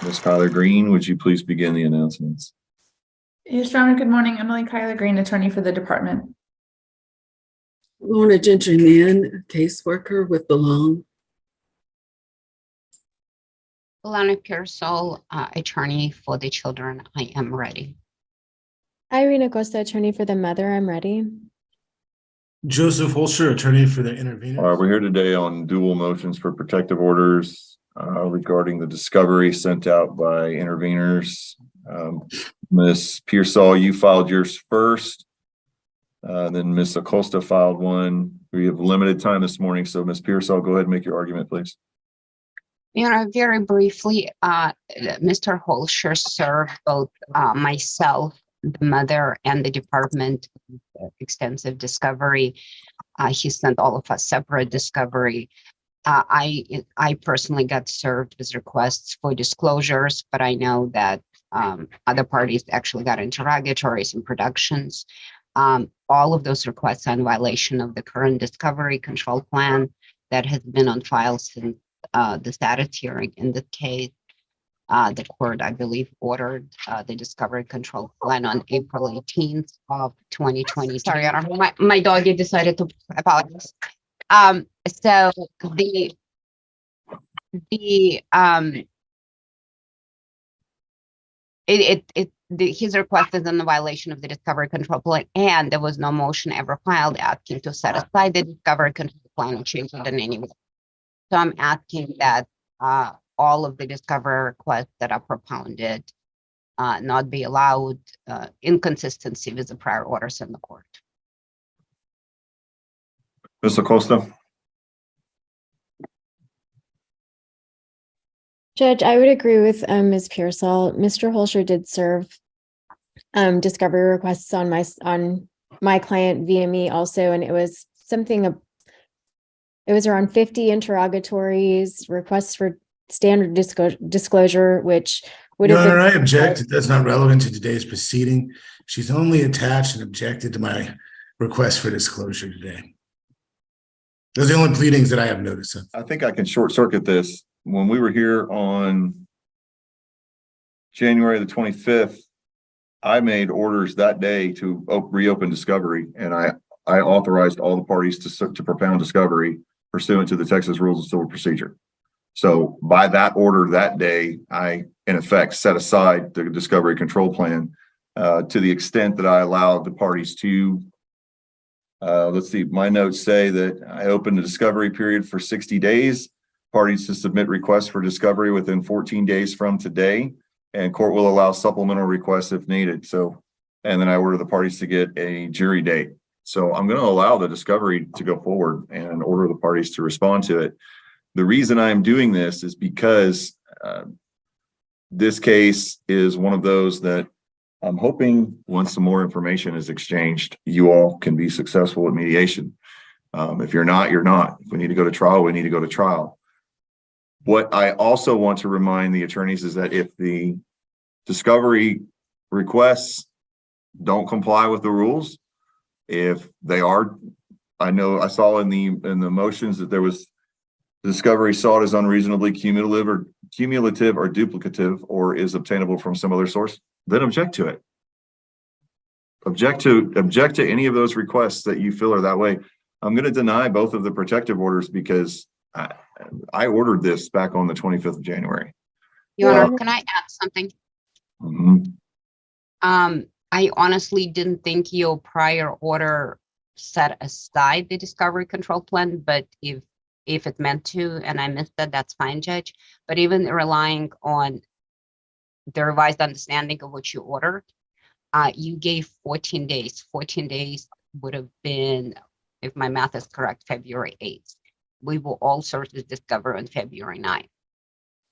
Ms. Kyler Green, would you please begin the announcements? Yes, Your Honor, good morning. Emily Kyler Green, attorney for the department. Lorna Gentry Mann, caseworker with Belong. Alana Pearsall, attorney for the children. I am ready. Irene Acosta, attorney for the mother. I'm ready. Joseph Holscher, attorney for the intervener. We're here today on dual motions for protective orders regarding the discovery sent out by interveners. Ms. Pearsall, you filed yours first. Then Ms. Acosta filed one. We have limited time this morning, so Ms. Pearsall, go ahead and make your argument, please. Very briefly, Mr. Holscher served both myself, the mother, and the department extensive discovery. He sent all of us separate discovery. I personally got served with requests for disclosures, but I know that other parties actually got interrogatories and productions. All of those requests are in violation of the current discovery control plan that has been on file since the status hearing. In this case, the court, I believe, ordered the discovery control plan on April 18th of 2020. Sorry, I don't know. My doggy decided to apologize. So his request is in the violation of the discovery control plan, and there was no motion ever filed asking to set aside the discovery control plan and change it in any way. So I'm asking that all of the discovery requests that are propounded not be allowed, inconsistency with the prior orders in the court. Ms. Acosta? Judge, I would agree with Ms. Pearsall. Mr. Holscher did serve discovery requests on my client via me also, and it was something. It was around 50 interrogatories, requests for standard disclosure, which would have Your been. Honor, I object. That's not relevant to today's proceeding. She's only attached and objected to my request for disclosure today. Those are the only pleadings that I have notice of. I think I can short circuit this. When we were here on January the 25th, I made orders that day to reopen discovery, and I authorized all the parties to propound discovery pursuant to the Texas Rules of Civil Procedure. So by that order that day, I, in effect, set aside the discovery control plan to the extent that I allowed the parties to, let's see, my notes say that I opened the discovery period for 60 days, parties to submit requests for discovery within 14 days from today, and court will allow supplemental requests if needed. So, and then I order the parties to get a jury date. So I'm going to allow the discovery to go forward and order the parties to respond to it. The reason I'm doing this is because this case is one of those that I'm hoping once some more information is exchanged, you all can be successful at mediation. If you're not, you're not. If we need to go to trial, we need to go to trial. What I also want to remind the attorneys is that if the discovery requests don't comply with the rules, if they are, I know I saw in the motions that there was discovery sought as unreasonably cumulative or duplicative or is obtainable from some other source, then object to it. Object to any of those requests that you feel are that way. I'm going to deny both of the protective orders because I ordered this back on the 25th of January. Your Honor, can I add something? Mm-hmm. I honestly didn't think your prior order set aside the discovery control plan, but if it meant to and I missed that, that's fine, Judge. But even relying on the revised understanding of what you ordered, you gave 14 days. 14 days would have been, if my math is correct, February 8th. We will all sources discover on February 9th.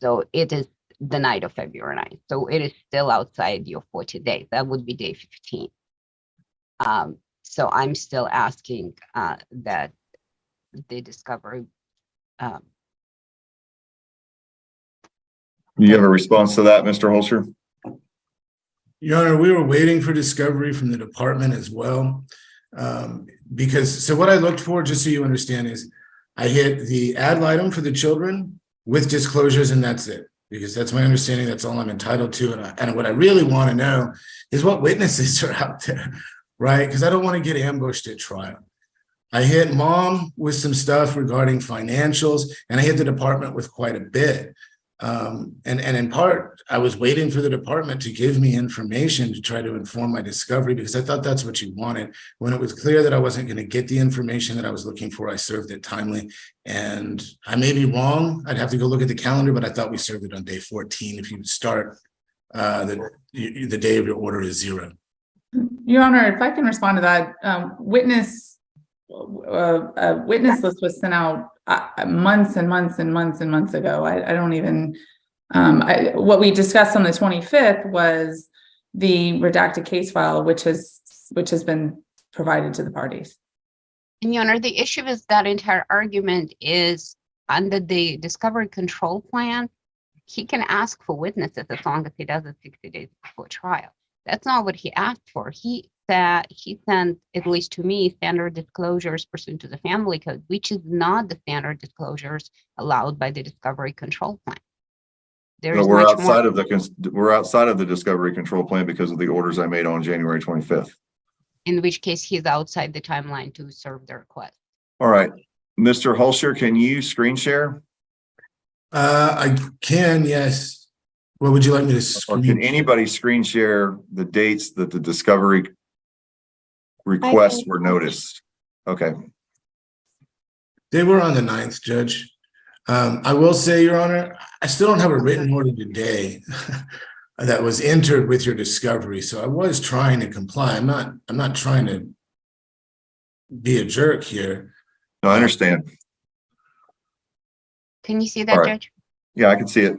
So it is the night of February 9th. So it is still outside your 40 days. That would be day 15. So I'm still asking that the discovery. You have a response to that, Mr. Holscher? Your Honor, we were waiting for discovery from the department as well. So what I looked for, just so you understand, is I hit the ad litem for the children with disclosures, and that's it. because that's my understanding. That's all I'm entitled to. And what I really want to know is what witnesses are out there, right? Because I don't want to get ambushed at trial. I hit mom with some stuff regarding financials, and I hit the department with quite a bit. And in part, I was waiting for the department to give me information to try to inform my discovery, because I thought that's what you wanted. When it was clear that I wasn't going to get the information that I was looking for, I served it timely. And I may be wrong. I'd have to go look at the calendar, but I thought we served it on day 14. If you start the day of your order is 0. Your Honor, if I can respond to that, witness list was sent out months and months and months and months ago. I don't even, what we discussed on the 25th was the redacted case file, which has been provided to the parties. And Your Honor, the issue is that entire argument is under the discovery control plan, he can ask for witnesses as long as he does it 60 days before trial. That's not what he asked for. He sent, at least to me, standard disclosures pursuant to the family code, which is not the standard disclosures allowed by the discovery control plan. There is we're much outside more. of we're outside of the discovery control plan because of the orders I made on January 25th. In which case he's outside the timeline to serve the request. All right, Mr. Hulsher, can you screen share? I can, yes. What would you like me to Or screen? can anybody screen share the dates that the discovery requests were noticed? Okay. They were on the 9th, Judge. I will say, Your Honor, I still don't have a written order today that was entered with your discovery. So I was trying to comply. I'm not trying to be a jerk here. No, I understand. Can you see All that, right. Judge? Yeah, I can see it.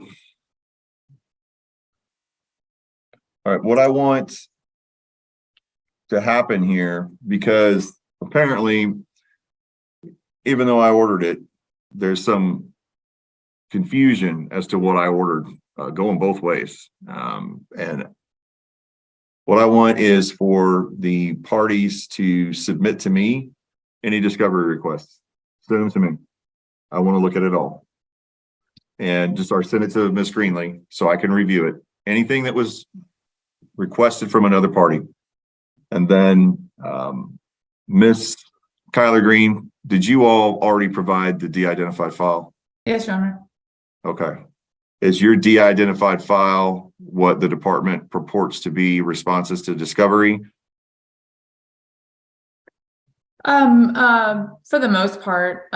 All right, what I want to happen here, because apparently, even though I ordered it, there's some confusion as to what I ordered, going both ways. And what I want is for the parties to submit to me any discovery requests. Send them to me. I want to look at it all. And just send it to Ms. Greenlee so I can review it. Anything that was requested from another party. And then Ms. Kyler Green, did you all already provide the de-identified file? Yes, Your Honor. Okay. Is your de-identified file what the department purports to be responses to discovery? For the most part,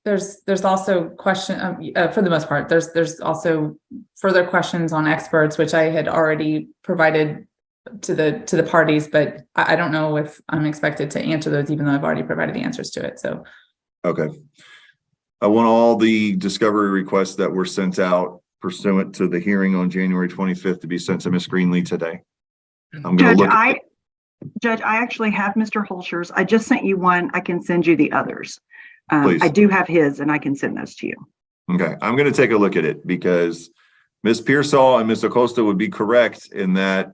there's also for the most part, there's also further questions on experts, which I had already provided to the parties, but I don't know if I'm expected to answer those, even though I've already provided the answers to it. So, okay. I want all the discovery requests that were sent out pursuant to the hearing on January 25th to be sent to Ms. Greenlee today. I'm going to look at Judge, I actually have Mr. Hulsher's. I just sent you one. I can send you the others. Please. I do have his, and I can send those to you. Okay, I'm going to take a look at it because Ms. Pearsall and Ms. Acosta would be correct in that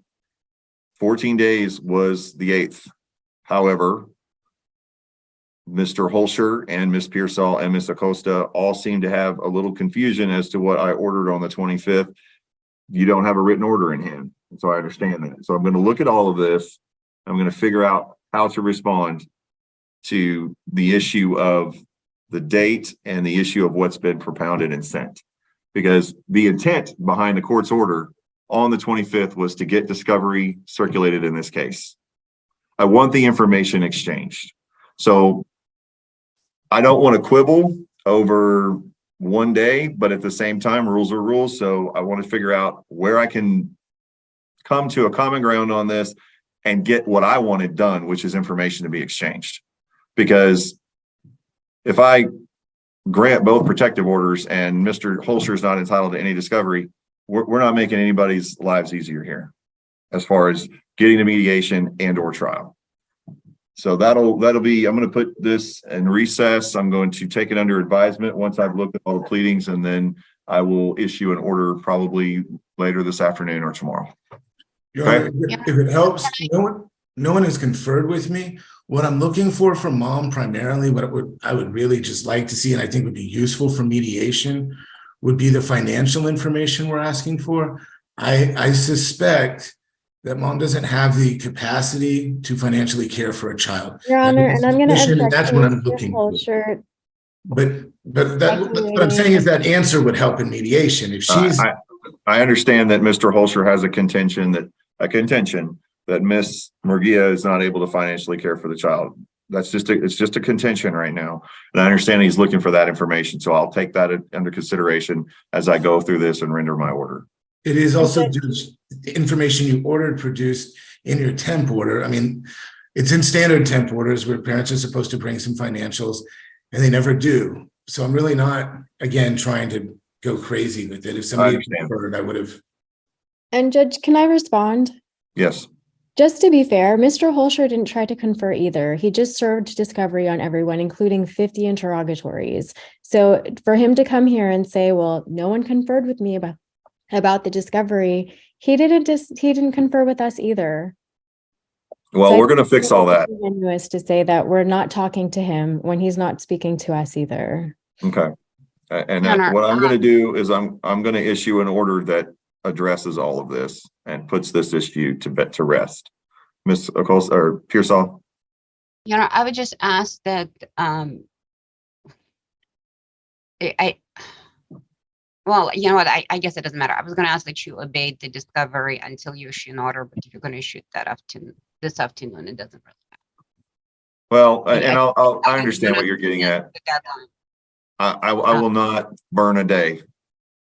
14 days was the 8th. However, Mr. Hulsher and Ms. Pearsall and Ms. Acosta all seem to have a little confusion as to what I ordered on the 25th. You don't have a written order in hand. And so I understand that. So I'm going to look at all of this. I'm going to figure out how to respond to the issue of the date and the issue of what's been propounded and sent. Because the intent behind the court's order on the 25th was to get discovery circulated in this case. I want the information exchanged. So I don't want to quibble over one day, but at the same time, rules are rules. So I want to figure out where I can come to a common ground on this and get what I wanted done, which is information to be exchanged. Because if I grant both protective orders and Mr. Hulsher is not entitled to any discovery, we're not making anybody's lives easier here as far as getting to mediation and or trial. So that'll be, I'm going to put this in recess. I'm going to take it under advisement once I've looked at all the pleadings, and then I will issue an order probably later this afternoon or tomorrow. If it helps, no one has conferred with me. What I'm looking for from mom primarily, I would really just like to see, and I think would be useful for mediation, would be the financial information we're asking for. I suspect that mom doesn't have the capacity to financially care for a child. Your Honor, and I'm going to And object that's to what I'm Mr. looking for. Holscher. But what I'm saying is that answer would help in mediation. If she's I understand that Mr. Holscher has a contention that Miss Murguia is not able to financially care for the child. It's just a contention right now. And I understand he's looking for that information. So I'll take that under consideration as I go through this and render my order. It is also just the information you ordered produced in your temp order. I mean, it's in standard temp orders where parents are supposed to bring some financials and they never do. So I'm really not, again, trying to go crazy with it. If somebody had preferred, I would have. And Judge, can I respond? Yes. Just to be fair, Mr. Holscher didn't try to confer either. He just served discovery on everyone, including 50 interrogatories. So for him to come here and say, well, no one conferred with me about the discovery, he didn't confer with us either. Well, So we're going to fix all that. Disingenuous to say that we're not talking to him when he's not speaking to us either. Okay. And Honor, what I'm going to do is I'm going to issue an order that addresses all of this and puts this issue to rest. Ms. Ocurrs or Pearsall. I would just ask that well, you know what, I guess it doesn't matter. I was going to ask that you abate the discovery until you issue an order, but if you're going to issue it this afternoon, it doesn't really matter. Well, and I understand what you're getting at. The deadline. I will not burn a day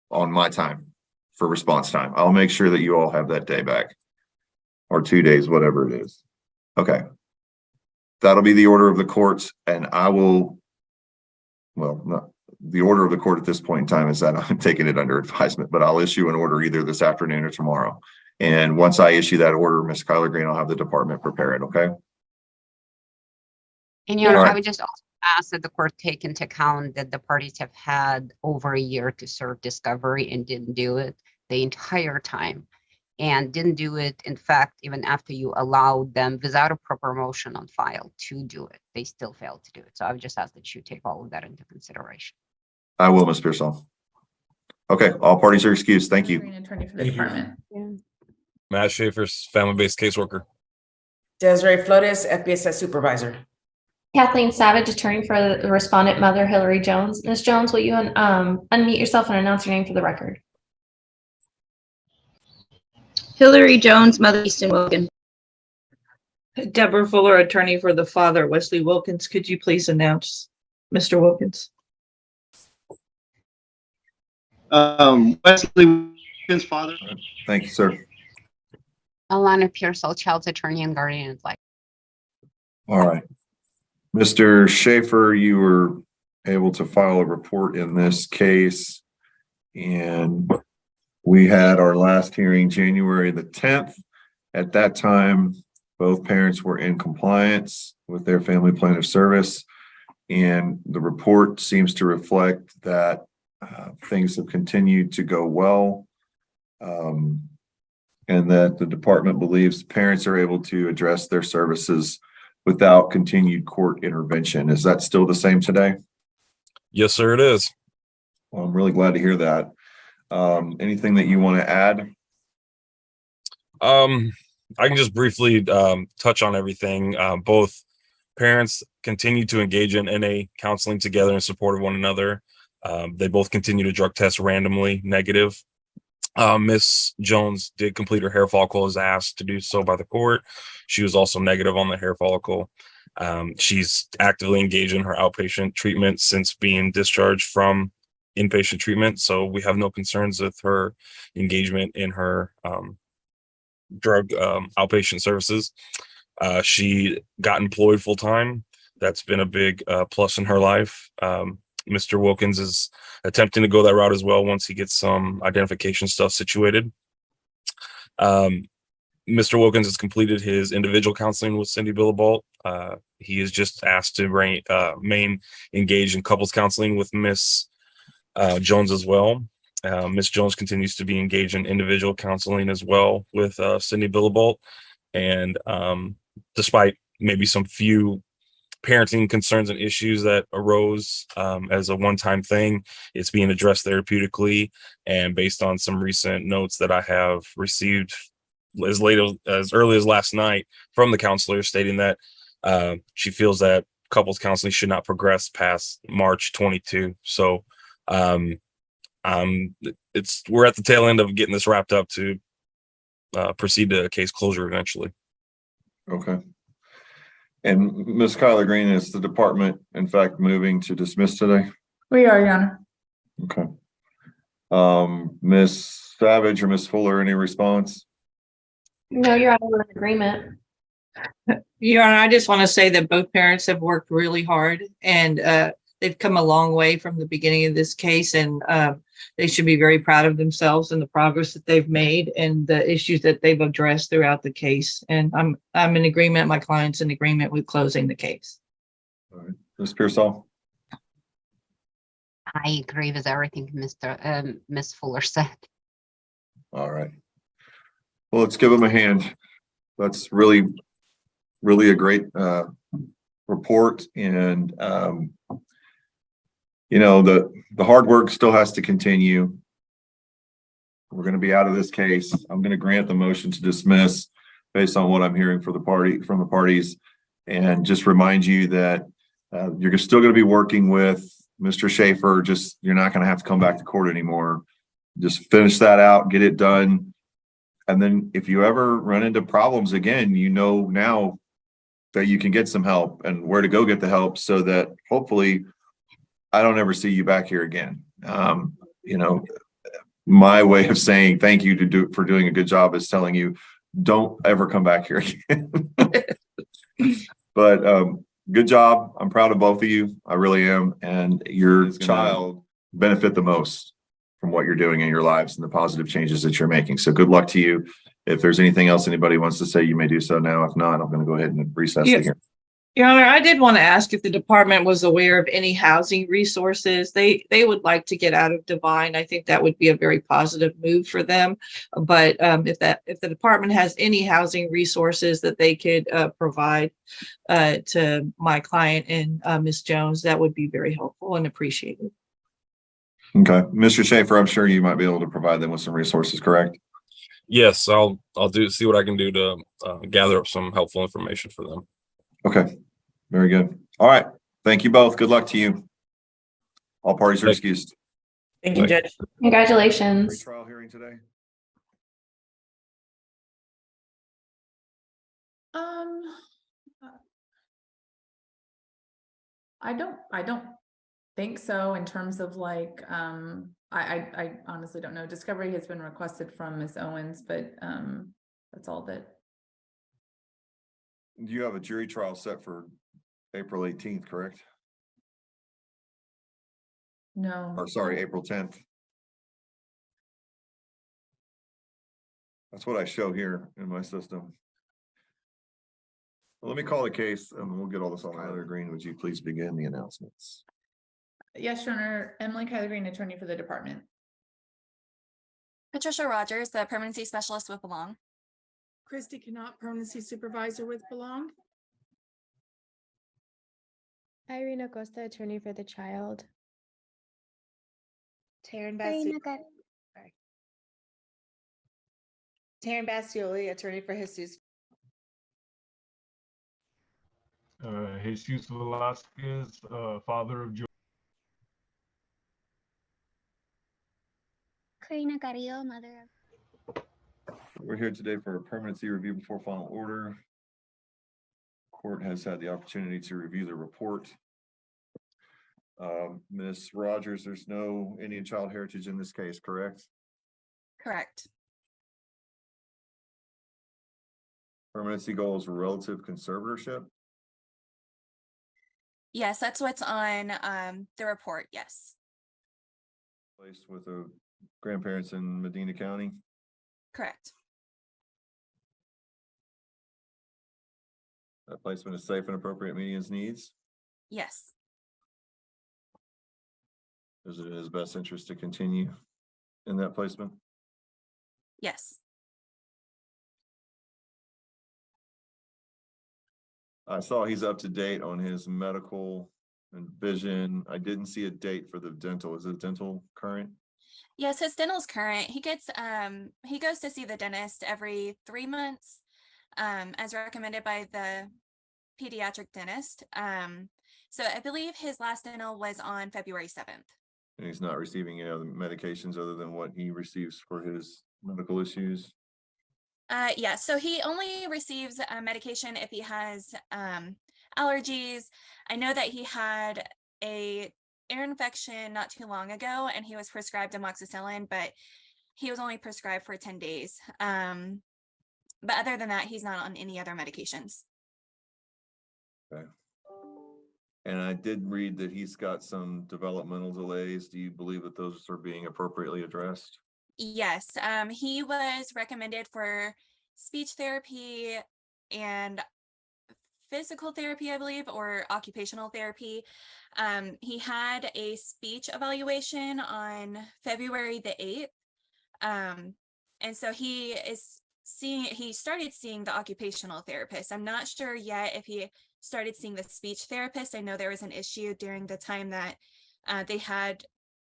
on my time for response time. I'll make sure that you all have that day back or 2 days, whatever it is. Okay. That'll be the order of the courts, and I will, the order of the court at this point in time is that I'm taking it under advisement, but I'll issue an order either this afternoon or tomorrow. And once I issue that order, Ms. Kyler Green, I'll have the department prepare it. Okay. And I would just also ask that the court take into account that the parties have had over a year to serve discovery and didn't do it the entire time, and didn't do it, in fact, even after you allowed them without a proper motion on file to do it. They still failed to do it. So I would just ask that you take all of that into consideration. I will, Ms. Pearsall. Okay, all parties are excused. Thank you. Attorney for the Thank you. department. Yeah. Matt Schaefer's family-based caseworker. Desiree Flores, FBSS supervisor. Kathleen Savage, attorney for the respondent mother, Hillary Jones. Ms. Jones, will you unmute yourself and announce your name for the record? Hillary Jones, mother, Easton Wilkins. Deborah Fuller, attorney for the father, Wesley Wilkins. Could you please announce Mr. Wilkins? Wesley Wilkins' father. Thank you, sir. Alana Pearsall, child's attorney and guardian ad litem. All right. Mr. Schaefer, you were able to file a report in this case, and we had our last hearing January the 10th. At that time, both parents were in compliance with their family plan of service, and the report seems to reflect that things have continued to go well, and that the department believes parents are able to address their services without continued court intervention. Is that still the same today? Yes, sir, it is. Well, I'm really glad to hear that. Anything that you want to add? I can just briefly touch on everything. Both parents continue to engage in NA counseling together in support of one another. They both continue to drug test randomly negative. Miss Jones did complete her hair follicle as asked to do so by the court. She was also negative on the hair follicle. She's actively engaged in her outpatient treatment since being discharged from inpatient treatment. So we have no concerns with her engagement in her drug outpatient services. She got employed full time. That's been a big plus in her life. Mr. Wilkins is attempting to go that route as well once he gets some identification stuff situated. Mr. Wilkins has completed his individual counseling with Cindy Billabalt. He is just asked to remain engaged in couples counseling with Miss Jones as well. Miss Jones continues to be engaged in individual counseling as well with Cindy Billabalt. And despite maybe some few parenting concerns and issues that arose as a one-time thing. It's being addressed therapeutically, and based on some recent notes that I have received as early as last night from the counselor stating that she feels that couples counseling should not progress past March 22. So we're at the tail end of getting this wrapped up to proceed to a case closure eventually. Okay. And Ms. Kyler Green, is the department in fact moving to dismiss today? We are, Your Honor. Okay. Ms. Savage or Ms. Fuller, any response? No, you're out of agreement. Your Honor, I just want to say that both parents have worked really hard, and they've come a long way from the beginning of this case, and they should be very proud of themselves and the progress that they've made and the issues that they've addressed throughout the case. And I'm in agreement. My client's in agreement with closing the case. All right. Ms. Pearsall? I agree with everything Ms. Fuller said. All right. Well, let's give them a hand. That's really a great report, and you know, the hard work still has to continue. We're going to be out of this case. I'm going to grant the motion to dismiss based on what I'm hearing from the parties, and just remind you that you're still going to be working with Mr. Schaefer. Just, you're not going to have to come back to court anymore. Just finish that out, get it done. And then if you ever run into problems again, you know now that you can get some help and where to go get the help, so that hopefully I don't ever see you back here again. You know, my way of saying thank you for doing a good job is telling you, don't ever come back here again. But good job. I'm proud of both of you. I really am. And your child benefit the most from what you're doing in your lives and the positive changes that you're making. So good luck to you. If there's anything else anybody wants to say, you may do so now. If not, I'm going to go ahead and recess the hearing. Your Honor, I did want to ask if the department was aware of any housing resources they would like to get out of Divine. I think that would be a very positive move for them. But if the department has any housing resources that they could provide to my client and Ms. Jones, that would be very helpful and appreciated. Okay, Mr. Schaefer, I'm sure you might be able to provide them with some resources, correct? Yes, I'll see what I can do to gather up some helpful information for them. Okay, very good. All right, thank you both. Good luck to you. All parties are excused. Thank you, Judge. Congratulations. Trial hearing today. I don't think so, in terms of like, I honestly don't know. Discovery has been requested from Ms. Owens, but that's all that. You have a jury trial set for April 18th, correct? No. Or sorry, April 10th. That's what I show here in my system. Well, let me call the case and we'll get all this on Kyler Green. Would you please begin the announcements? Yes, Your Honor. Emily Kyler Green, attorney for the department. Patricia Rogers, the permanency specialist with Belong. Christy Cannot, permanency supervisor with Belong. Irene Acosta, attorney for the child. Taryn Bastioli, attorney for Jesus. Jesus Velasquez, father of Joe. Karina Carrillo, mother of. We're here today for a permanency review before final order. Court has had the opportunity to review the report. Ms. Rogers, there's no Indian child heritage in this case, correct? Correct. Permanency goal is relative conservatorship. Yes, that's what's on the report. Yes. Placed with the grandparents in Medina County. Correct. That placement is safe and appropriate Median's needs. Yes. Is it in his best interest to continue in that placement? Yes. I saw he's up to date on his medical and vision. I didn't see a date for the dental. Is it dental current? Yes, his dental's current. He goes to see the dentist every 3 months, as recommended by the pediatric dentist. So I believe his last dental was on February 7th. And he's not receiving any other medications other than what he receives for his medical issues? Yeah, so he only receives medication if he has allergies. I know that he had a ear infection not too long ago and he was prescribed amoxicillin, but he was only prescribed for 10 days. But other than that, he's not on any other medications. Okay. And I did read that he's got some developmental delays. Do you believe that those are being appropriately addressed? Yes, he was recommended for speech therapy and physical therapy, I believe, or occupational therapy. He had a speech evaluation on February the 8th. And so he started seeing the occupational therapist. I'm not sure yet if he started seeing the speech therapist. I know there was an issue during the time that they had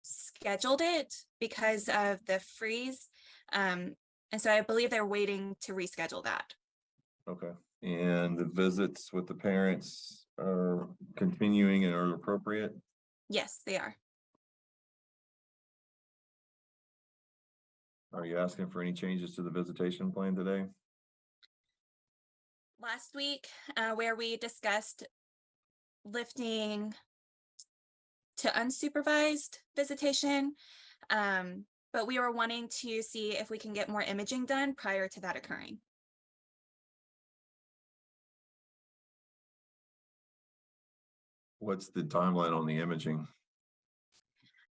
scheduled it because of the freeze. And so I believe they're waiting to reschedule that. Okay. And the visits with the parents are continuing and are appropriate? Yes, they are. Are you asking for any changes to the visitation plan today? Last week, where we discussed lifting to unsupervised visitation, but we were wanting to see if we can get more imaging done prior to that occurring. What's the timeline on the imaging?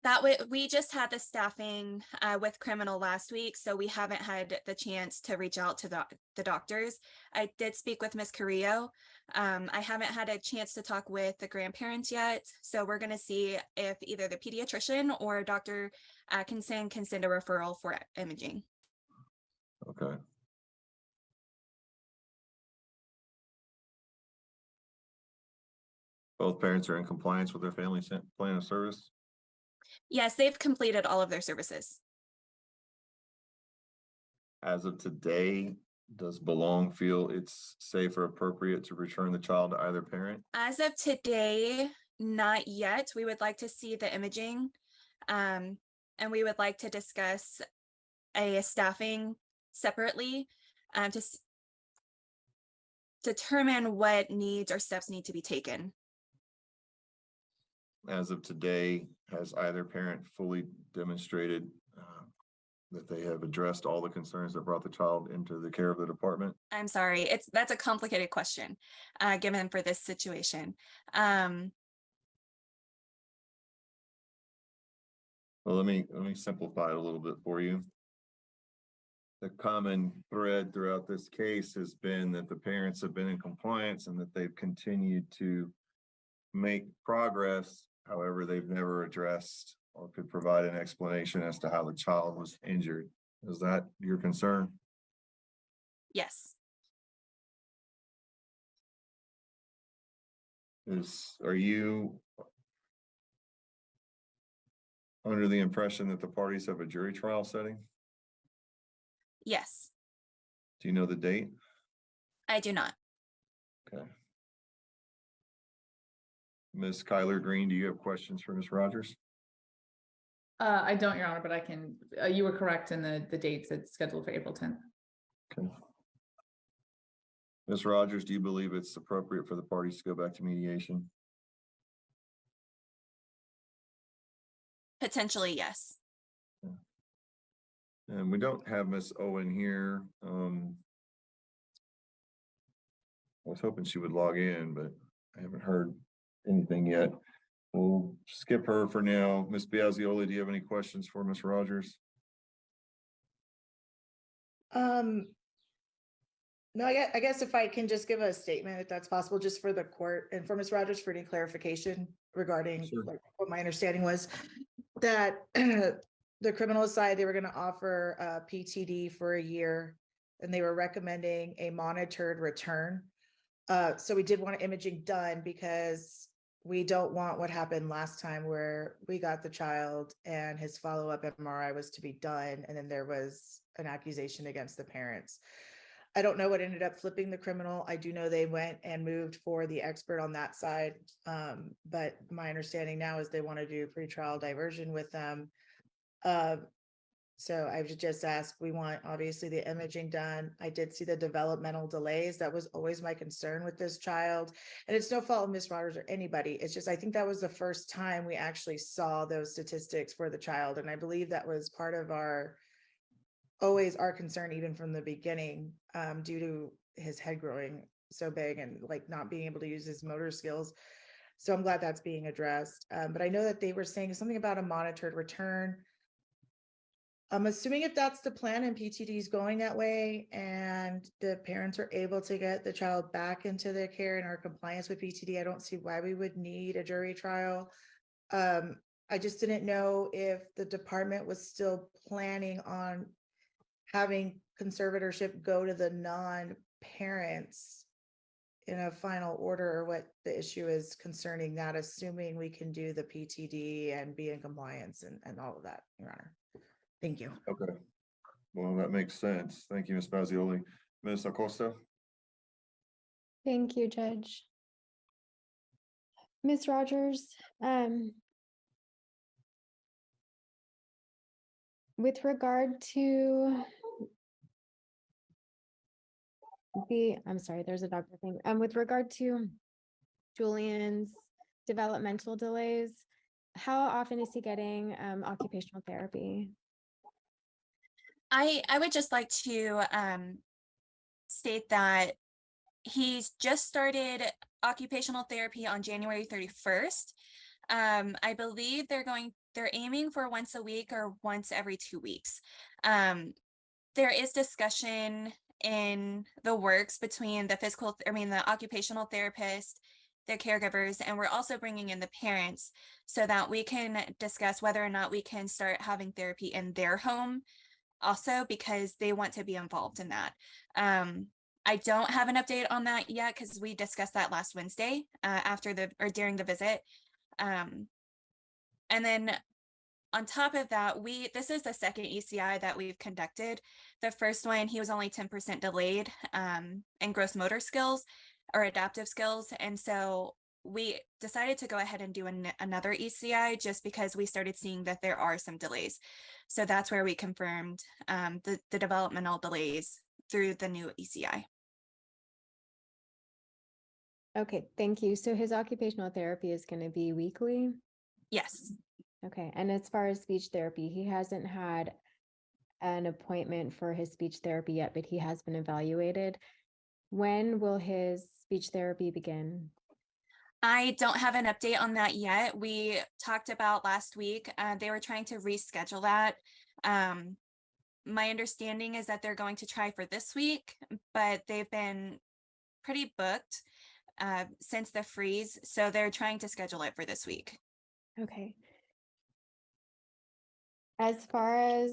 That way, we just had the staffing with criminal last week, so we haven't had the chance to reach out to the doctors. I did speak with Ms. Carrillo. I haven't had a chance to talk with the grandparents yet, so we're going to see if either the pediatrician or Dr. Atkinson can send a referral for imaging. Okay. Both parents are in compliance with their family plan of service? Yes, they've completed all of their services. As of today, does Belong feel it's safe or appropriate to return the child to either parent? As of today, not yet. We would like to see the imaging, and we would like to discuss a staffing separately to determine what needs or steps need to be taken. As of today, has either parent fully demonstrated that they have addressed all the concerns that brought the child into the care of the department? I'm sorry, that's a complicated question, given for this situation. Well, let me simplify it a little bit for you. The common thread throughout this case has been that the parents have been in compliance and that they've continued to make progress. However, they've never addressed or could provide an explanation as to how the child was injured. Is that your concern? Yes. Are you under the impression that the parties have a jury trial setting? Yes. Do you know the date? I do not. Okay. Ms. Kyler Green, do you have questions for Ms. Rogers? I don't, Your Honor, but I can, you were correct in the dates. It's scheduled for April 10th. Okay. Ms. Rogers, do you believe it's appropriate for the parties to go back to mediation? Potentially, yes. And we don't have Ms. Owen here. I was hoping she would log in, but I haven't heard anything yet. We'll skip her for now. Ms. Biasiola, do you have any questions for Ms. Rogers? No, I guess if I can just give a statement, if that's possible, just for the court and for Ms. Rogers for any clarification regarding like, what my understanding was, that the criminal side, they were going to offer PTD for a year, and they were recommending a monitored return. So we did want imaging done because we don't want what happened last time where we got the child and his follow-up MRI was to be done, and then there was an accusation against the parents. I don't know what ended up flipping the criminal. I do know they went and moved for the expert on that side. But my understanding now is they want to do pretrial diversion with them. So I would just ask, we want obviously the imaging done. I did see the developmental delays. That was always my concern with this child. And it's no fault of Ms. Rogers or anybody. It's just, I think that was the first time we actually saw those statistics for the child. And I believe that was part of always our concern, even from the beginning, due to his head growing so big and like not being able to use his motor skills. So I'm glad that's being addressed. But I know that they were saying something about a monitored return. I'm assuming if that's the plan and PTD is going that way and the parents are able to get the child back into their care and are compliance with PTD, I don't see why we would need a jury trial. I just didn't know if the department was still planning on having conservatorship go to the non-parents in a final order, or what the issue is concerning that, assuming we can do the PTD and be in compliance and all of that, Your Honor. Thank you. Okay. Well, that makes sense. Thank you, Ms. Bazioli. Ms. Acosta? Thank you, Judge. Ms. Rogers, with regard to I'm sorry, there's a doctor thing. With regard to Julian's developmental delays, how often is he getting occupational therapy? I would just like to state that he's just started occupational therapy on January 31st. I believe they're aiming for once a week or once every 2 weeks. There is discussion in the works between the occupational therapist, the caregivers, and we're also bringing in the parents so that we can discuss whether or not we can start having therapy in their home also, because they want to be involved in that. I don't have an update on that yet because we discussed that last Wednesday during the visit. And then on top of that, this is the second ECI that we've conducted. The first one, he was only 10% delayed in gross motor skills or adaptive skills. And so we decided to go ahead and do another ECI just because we started seeing that there are some delays. So that's where we confirmed the developmental delays through the new ECI. Okay, thank you. So his occupational therapy is going to be weekly? Yes. Okay, and as far as speech therapy, he hasn't had an appointment for his speech therapy yet, but he has been evaluated. When will his speech therapy begin? I don't have an update on that yet. We talked about last week, they were trying to reschedule that. My understanding is that they're going to try for this week, but they've been pretty booked since the freeze. So they're trying to schedule it for this week. Okay. As far as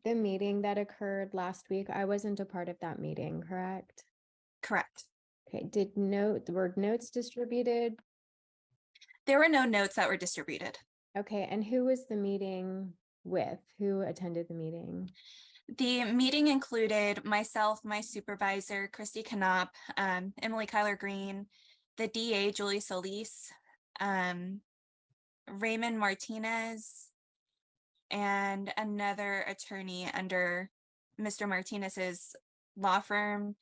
the meeting that occurred last week, I wasn't a part of that meeting, correct? Correct. Okay, were notes distributed? There were no notes that were distributed. Okay, and who was the meeting with? Who attended the meeting? The meeting included myself, my supervisor, Christy Knopp, Emily Kyler Green, the DA, Julie Solis, Raymond Martinez, and another attorney under Mr. Martinez's law firm,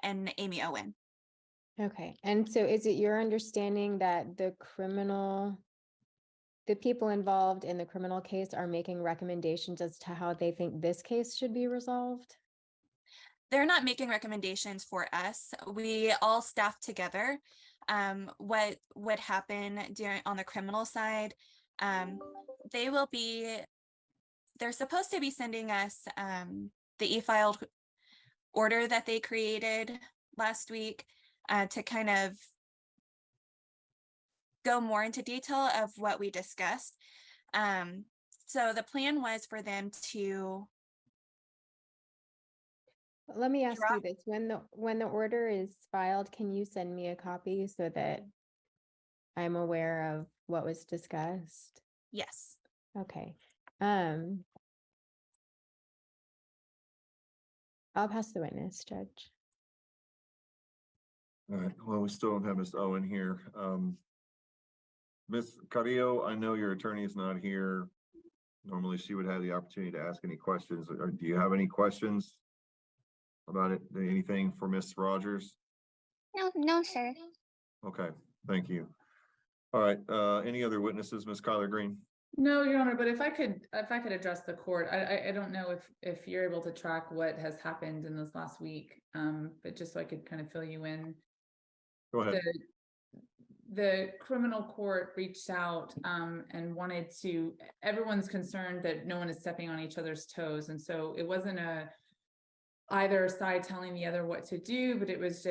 and Amy Owen. Okay, and so is it your understanding that the people involved in the criminal case are making recommendations as to how they think this case should be resolved? They're not making recommendations for us. We all staff together. What would happen on the criminal side, they're supposed to be sending us the e-filed order that they created last week to kind of go more into detail of what we discussed. So the plan was for them to Let me ask you this, when the order is filed, can you send me a copy so that I'm aware of what was discussed? Yes. Okay. I'll pass the witness, Judge. All right, well, we still don't have Ms. Owen here. Ms. Carrillo, I know your attorney is not here. Normally, she would have the opportunity to ask any questions. Do you have any questions about it? Anything for Ms. Rogers? No, sir. Okay, thank you. All right, any other witnesses, Ms. Kyler Green? No, Your Honor, but if I could address the court, I don't know if you're able to track what has happened in this last week, but just so I could kind of fill you in. Go ahead. The criminal court reached out and wanted to, everyone's concerned that no one is stepping on each other's toes. And so it wasn't either side telling the other what to do, but it was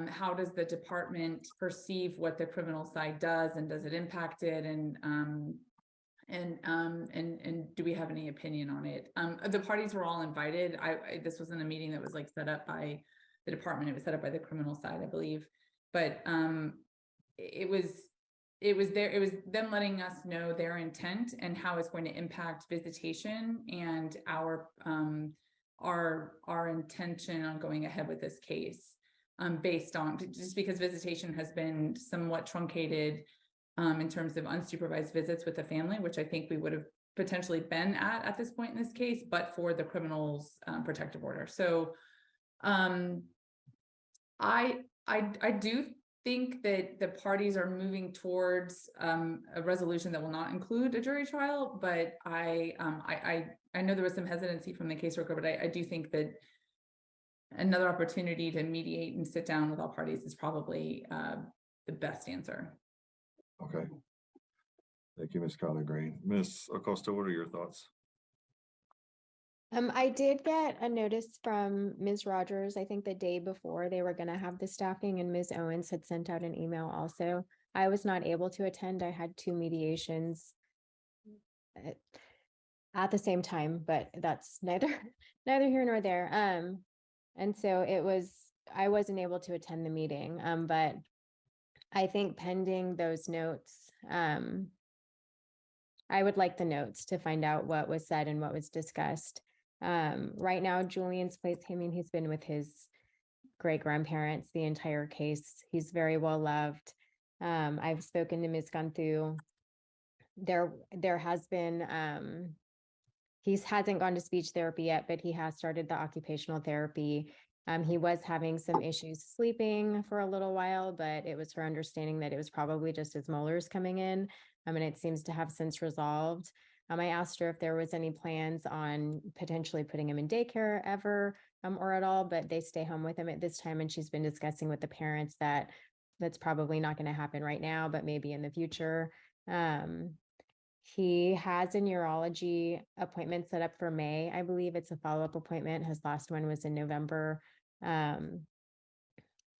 how does the department perceive what the criminal side does, and does it impact it? And do we have any opinion on it? The parties were all invited. This wasn't a meeting that was like set up by the department. It was set up by the criminal side, I believe. But it was them letting us know their intent and how it's going to impact visitation and our intention on going ahead with this case, based on, just because visitation has been somewhat truncated in terms of unsupervised visits with the family, which I think we would have potentially been at this point in this case, but for the criminal's protective order. So I do think that the parties are moving towards a resolution that will not include a jury trial, but I know there was some hesitancy from the caseworker, but I do think that another opportunity to mediate and sit down with all parties is probably the best answer. Okay. Thank you, Ms. Kyler Green. Ms. Acosta, what are your thoughts? I did get a notice from Ms. Rogers, I think the day before they were going to have the staffing, and Ms. Owens had sent out an email also. I was not able to attend. I had 2 mediations at the same time, but that's neither here nor there. And so I wasn't able to attend the meeting. But I think pending those notes, I would like the notes to find out what was said and what was discussed. Right now, Julian's place, I mean, he's been with his great grandparents the entire case. He's very well loved. I've spoken to Ms. Gunthu. There has been, he hasn't gone to speech therapy yet, but he has started the occupational therapy. He was having some issues sleeping for a little while, but it was her understanding that it was probably just his molars coming in. And it seems to have since resolved. I asked her if there was any plans on potentially putting him in daycare ever, or at all, but they stay home with him at this time. And she's been discussing with the parents that that's probably not going to happen right now, but maybe in the future. He has a neurology appointment set up for May. I believe it's a follow-up appointment. His last one was in November.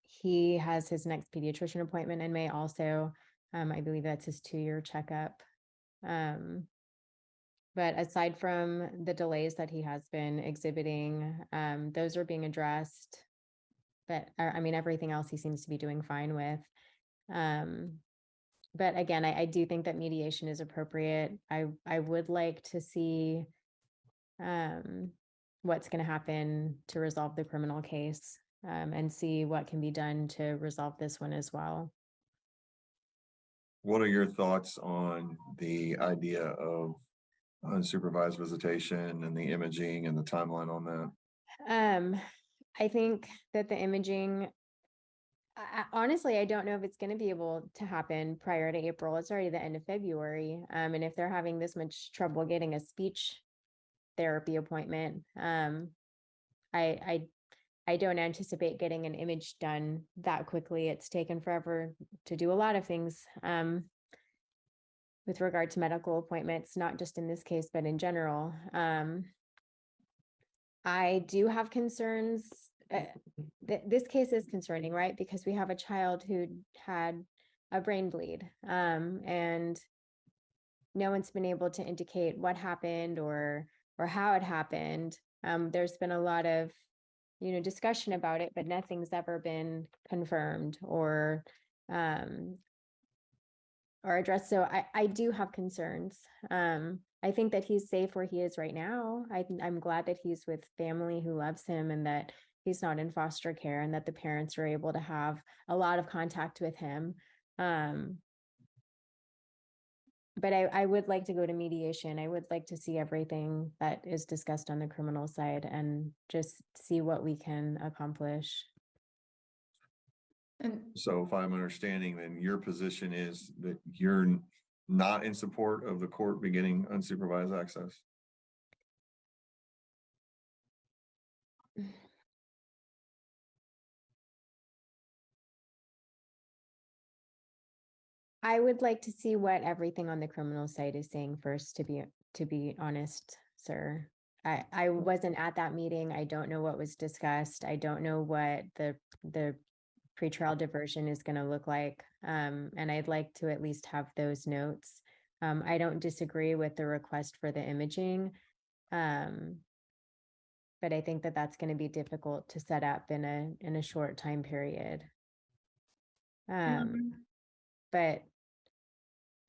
He has his next pediatrician appointment in May also. I believe that's his 2-year checkup. But aside from the delays that he has been exhibiting, those are being addressed. But I mean, everything else he seems to be doing fine with. But again, I do think that mediation is appropriate. I would like to see what's going to happen to resolve the criminal case, and see what can be done to resolve this one as well. What are your thoughts on the idea of unsupervised visitation and the imaging and the timeline on that? I think that the imaging, honestly, I don't know if it's going to be able to happen prior to April. It's already the end of February. And if they're having this much trouble getting a speech therapy appointment, I don't anticipate getting an image done that quickly. It's taken forever to do a lot of things with regard to medical appointments, not just in this case, but in general. I do have concerns. This case is concerning, right? Because we have a child who had a brain bleed, and no one's been able to indicate what happened or how it happened. There's been a lot of discussion about it, but nothing's ever been confirmed or addressed. So I do have concerns. I think that he's safe where he is right now. I'm glad that he's with family who loves him and that he's not in foster care and that the parents are able to have a lot of contact with him. But I would like to go to mediation. I would like to see everything that is discussed on the criminal side and just see what we can accomplish. And So if I'm understanding, then your position is that you're not in support of the court beginning unsupervised access? I would like to see what everything on the criminal side is saying first, to be honest, sir. I wasn't at that meeting. I don't know what was discussed. I don't know what the pretrial diversion is going to look like. And I'd like to at least have those notes. I don't disagree with the request for the imaging. But I think that that's going to be difficult to set up in a short time period. But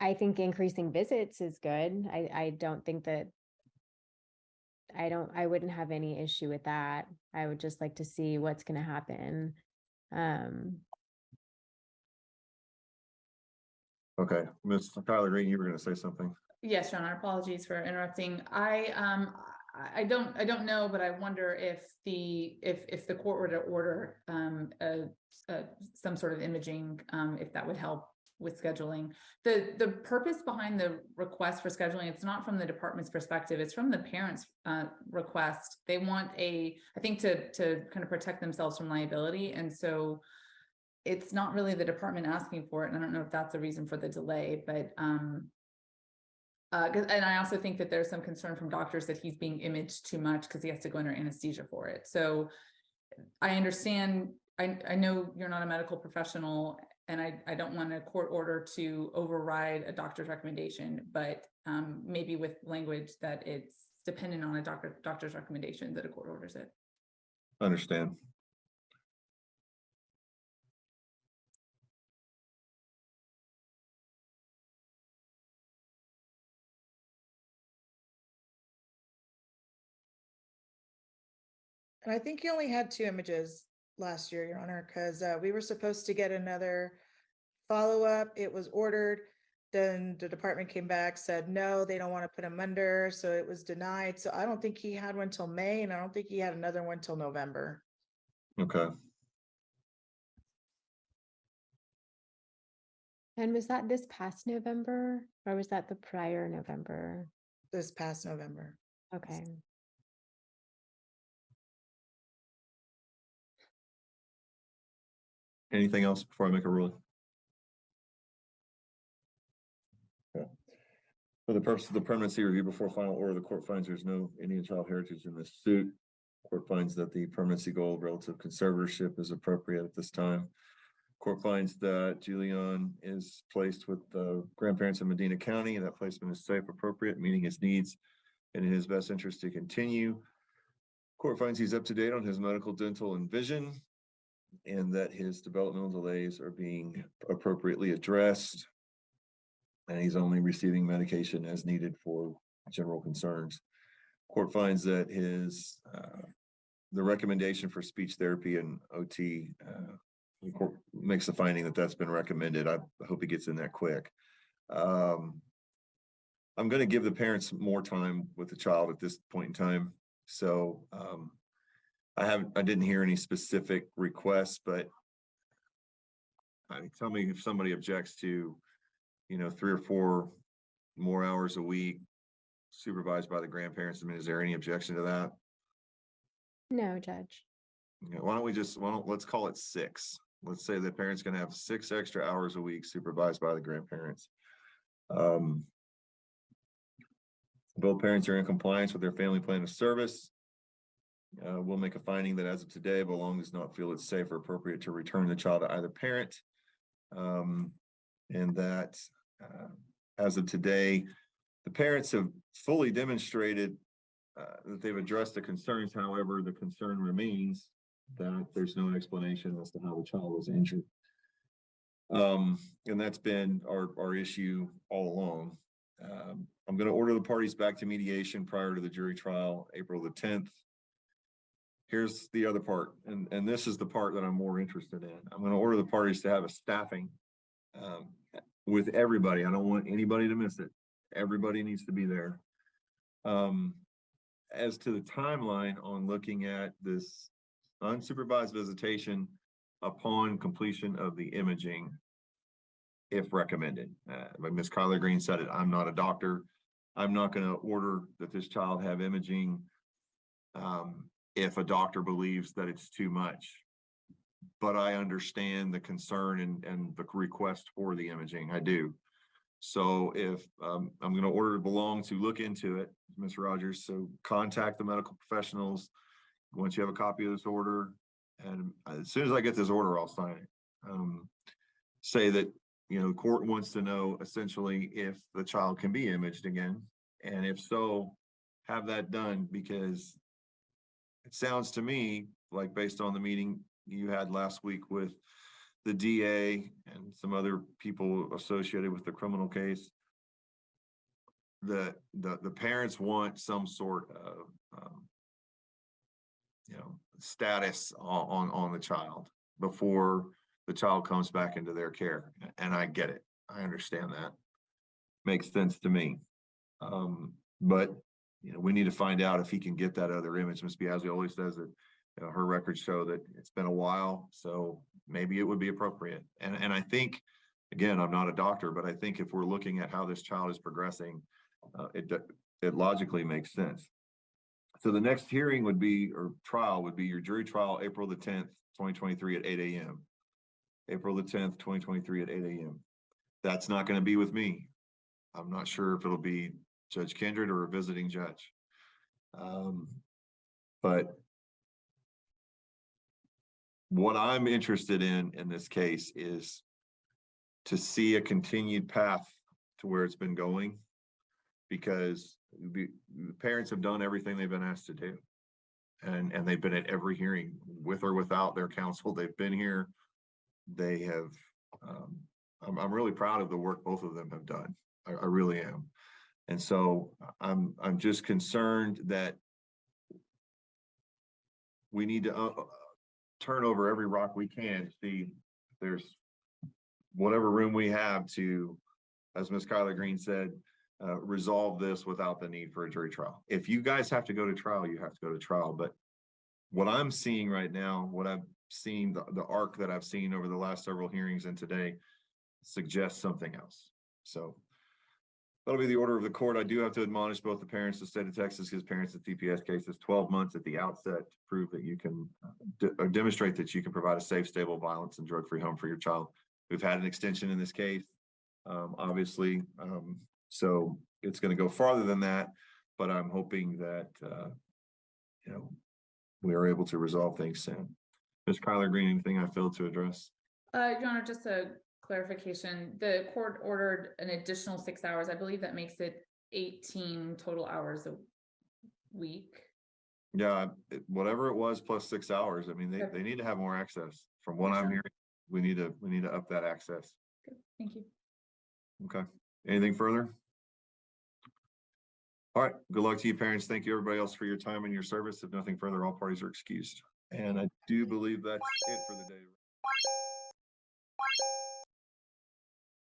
I think increasing visits is good. I don't think that I wouldn't have any issue with that. I would just like to see what's going to happen. Okay, Ms. Tyler Green, you were going to say something. yes, John, our apologies for interrupting. I don't know, but I wonder if the court were to order some sort of imaging, if that would help with scheduling. The purpose behind the request for scheduling, it's not from the department's perspective, it's from the parents' request. They want I think to kind of protect themselves from liability. And so it's not really the department asking for it. And I don't know if that's the reason for the delay, but and I also think that there's some concern from doctors that he's being imaged too much because he has to go under anesthesia for it. So I understand, I know you're not a medical professional, and I don't want a court order to override a doctor's recommendation, but maybe with language that it's dependent on a doctor's recommendation that a court orders it. Understand. And I think you only had 2 images last year, Your Honor, because we were supposed to get another follow-up. It was ordered. Then the department came back, said, no, they don't want to put him under. So it was denied. So I don't think he had one till May, and I don't think he had another one till November. Okay. And was that this past November or was that the prior November? This past November. Okay. Anything else before I make a ruling? Okay. For the purpose of the permanency review before final order, the court finds there's no Indian child heritage in this suit. Court finds that the permanency goal of relative conservatorship is appropriate at this time. Court finds that Julian is placed with the grandparents in Medina County, and that placement is safe, appropriate, meeting his needs and in his best interest to continue. Court finds he's up to date on his medical, dental, and vision, and that his developmental delays are being appropriately addressed, and he's only receiving medication as needed for general concerns. Court finds that the recommendation for speech therapy and OT, the court makes the finding that that's been recommended. I hope he gets in that quick. I'm going to give the parents more time with the child at this point in time. So I didn't hear any specific requests, but tell me if somebody objects to, 3 or 4 more hours a week supervised by the grandparents. I mean, is there any objection to that? No, Judge. Why don't let's call it 6. Let's say the parent's going to have 6 extra hours a week supervised by the grandparents. Both parents are in compliance with their family plan of service. We'll make a finding that as of today, Belong does not feel it's safe or appropriate to return the child to either parent. And that as of today, the parents have fully demonstrated that they've addressed the concerns. However, the concern remains that there's no explanation as to how the child was injured. And that's been our issue all along. I'm going to order the parties back to mediation prior to the jury trial, April the 10th. Here's the other part, and this is the part that I'm more interested in. I'm going to order the parties to have a staffing with everybody. I don't want anybody to miss it. Everybody needs to be there. As to the timeline on looking at this unsupervised visitation upon completion of the imaging, if recommended. But Ms. Kyler Green said it, I'm not a doctor. I'm not going to order that this child have imaging if a doctor believes that it's too much. But I understand the concern and the request for the imaging. I do. So if I'm going to order Belong to look into it, Ms. Rogers, so contact the medical professionals once you have a copy of this order. And as soon as I get this order, I'll sign it. Say that, you know, the court wants to know essentially if the child can be imaged again. And if so, have that done, because it sounds to me like, based on the meeting you had last week with the DA and some other people associated with the criminal case, the parents want some sort of you know, status on the child before the child comes back into their care. And I get it. I understand that. Makes sense to me. But you know, we need to find out if he can get that other image. Ms. Biazzi always says that, you know, her records show that it's been a while, so maybe it would be appropriate. And I think, again, I'm not a doctor, but I think if we're looking at how this child is progressing, it logically makes sense. So the next hearing would be, or trial would be, your jury trial, April the 10th, 2023 at 8 a.m. April the 10th, 2023 at 8 a.m. That's not going to be with me. I'm not sure if it'll be Judge Kindred or a visiting judge. But what I'm interested in this case is to see a continued path to where it's been going, because the parents have done everything they've been asked to do. And they've been at every hearing, with or without their counsel. They've been here. They have, I'm really proud of the work both of them have done. I really am. And so I'm just concerned that we need to turn over every rock we can to see if there's whatever room we have to, as Ms. Kyler Green said, resolve this without the need for a jury trial. If you guys have to go to trial, you have to go to trial. But what I'm seeing right now, what I've seen, the arc that I've seen over the last several hearings and today suggests something else. So that'll be the order of the court. I do have to admonish both the parents of the state of Texas, his parents in CPS cases, 12 months at the outset to prove that you can demonstrate that you can provide a safe, stable, violence, and drug-free home for your child. We've had an extension in this case, obviously. So it's going to go farther than that, but I'm hoping that, you know, we are able to resolve things soon. Ms. Kyler Green, anything I failed to address? Your Honor, just a clarification. The court ordered an additional 6 hours. I believe that makes it 18 total hours a week. Yeah, whatever it was plus 6 hours. I mean, they need to have more access. From what I'm hearing, we need to up that access. Good. Thank you. Okay. Anything further? All right. Good luck to you, parents. Thank you, everybody else, for your time and your service. If nothing further, all parties are excused. And I do believe that's it for the day.